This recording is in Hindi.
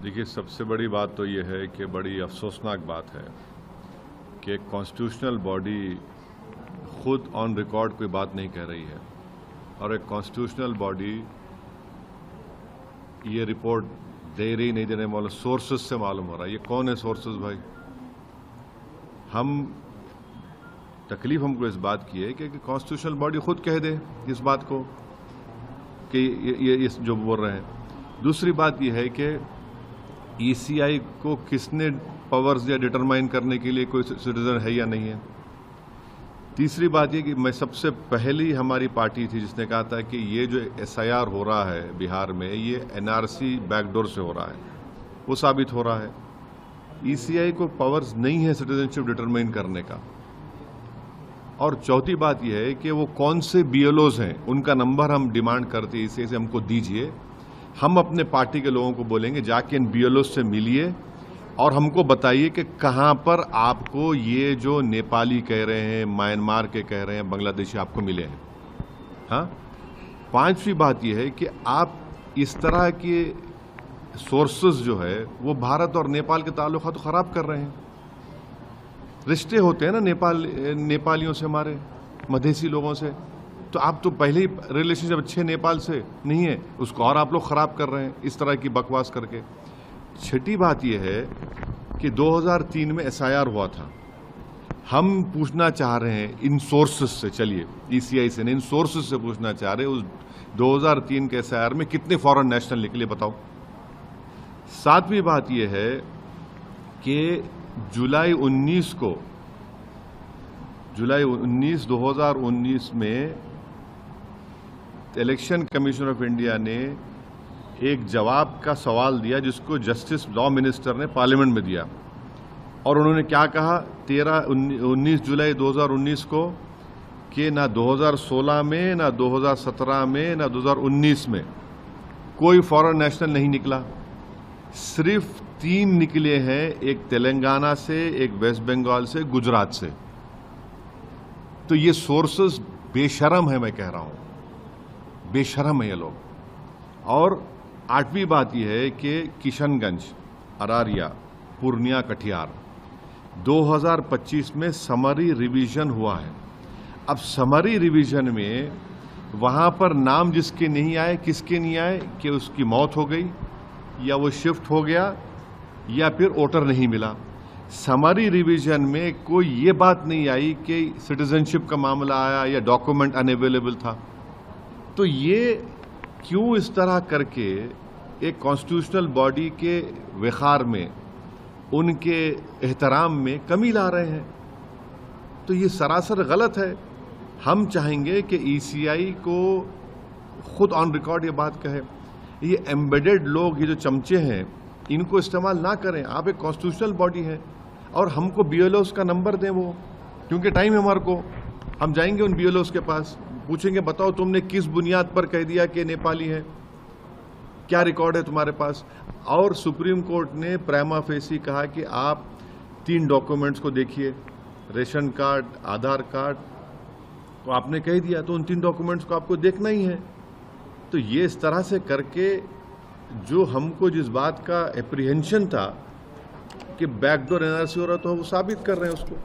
देखिए, सबसे बड़ी बात तो ये है कि बड़ी अफसोसनाक बात है कि एक कॉन्स्टिट्यूशनल बॉडी खुद ऑन रिकॉर्ड कोई बात नहीं कह रही है और एक कॉन्स्टिट्यूशनल बॉडी ये रिपोर्ट दे रही नहीं देने वाले सोर्सेज से मालूम हो रहा है। ये कौन है सोर्सेज भाई? तकलीफ हमको इस बात की है कि कॉन्स्टिट्यूशनल बॉडी खुद कह दे इस बात को कि ये जो बोल रहे हैं। दूसरी बात यह है कि ईसीआई को किसने पावर्स या डिटरमाइन करने के लिए कोई सिटीजन है या नहीं है। तीसरी बात यह कि मैं सबसे पहली हमारी पार्टी थी जिसने कहा था कि ये जो एसआईआर हो रहा है बिहार में, ये एनआरसी बैकडोर से हो रहा है। वो साबित हो रहा है। ईसीआई को पावर्स नहीं है सिटीजनशिप डिटरमाइन करने का। और चौथी बात यह है कि वो कौन से बीएलओज हैं, उनका नंबर हम डिमांड करते हैं, इसे हमको दीजिए। हम अपने पार्टी के लोगों को बोलेंगे जाके इन बीएलओज से मिलिए और हमको बताइए कि कहाँ पर आपको ये जो नेपाली कह रहे हैं, म्यांमार के कह रहे हैं, बांग्लादेशी आपको मिले हैं। हाँ, पांचवी बात यह है कि आप इस तरह के सोर्सेज जो है वो भारत और नेपाल के ताल्लुकात तो खराब कर रहे हैं। रिश्ते होते हैं ना नेपालियों से, हमारे मधेसी लोगों से, तो आप तो पहले ही रिलेशनशिप अच्छे नेपाल से नहीं है, उसको और आप लोग खराब कर रहे हैं इस तरह की बकवास करके। छठी बात यह है कि 2003 में एसआईआर हुआ था। हम पूछना चाह रहे हैं इन सोर्सेस से, चलिए ईसीआई से नहीं, इन सोर्सेस से पूछना चाह रहे हैं उस 2003 के एसआईआर में कितने फॉरेन नेशनल निकले बताओ। सातवीं बात यह है कि जुलाई 19 2019 में इलेक्शन कमीशन ऑफ इंडिया ने एक जवाब का सवाल दिया जिसको जस्टिस लॉ मिनिस्टर ने पार्लियामेंट में दिया। और उन्होंने क्या कहा 19 जुलाई 2019 को कि ना 2016 में, ना 2017 में, ना 2019 में कोई फॉरेन नेशनल नहीं निकला। सिर्फ 3 निकले हैं, एक तेलंगाना से, एक वेस्ट बंगाल से, गुजरात से। तो ये सोर्सेस बेशरम है, मैं कह रहा हूं, बेशरम है ये लोग। और 8वीं बात यह है कि किशनगंज, अरारिया, पूर्णिया, कटिहार 2025 में समरी रिवीजन हुआ है। अब समरी रिवीजन में वहां पर नाम जिसके नहीं आए, किसके नहीं आए कि उसकी मौत हो गई या वो शिफ्ट हो गया या फिर वोटर नहीं मिला। समरी रिवीजन में कोई ये बात नहीं आई कि सिटीजनशिप का मामला आया या डॉक्यूमेंट अनअवेलेबल था। तो ये क्यों इस तरह करके एक कॉन्स्टिट्यूशनल बॉडी के वक़ार में, उनके एहतराम में कमी ला रहे हैं? तो ये सरासर गलत है। हम चाहेंगे कि ईसीआई को खुद ऑन रिकॉर्ड ये बात कहे। ये एम्बेडेड लोग, ये जो चमचे हैं, इनको इस्तेमाल ना करें। आप एक कॉन्स्टिट्यूशनल बॉडी है और हमको बीएलओस का नंबर दें वो, क्योंकि टाइम है हमारे को। हम जाएंगे उन बीएलओस के पास, पूछेंगे बताओ तुमने किस बुनियाद पर कह दिया कि नेपाली है, क्या रिकॉर्ड है तुम्हारे पास। और सुप्रीम कोर्ट ने प्राइमा फेसी कहा कि आप 3 डॉक्यूमेंट्स को देखिए, रेशन कार्ड, आधार कार्ड, तो आपने कह दिया तो उन 3 डॉक्यूमेंट्स को आपको देखना ही है। तो ये इस तरह से करके जो हमको जिस बात का एप्रीहेंशन था कि बैकडोर एनआरसी हो रहा, तो वो साबित कर रहे हैं उसको।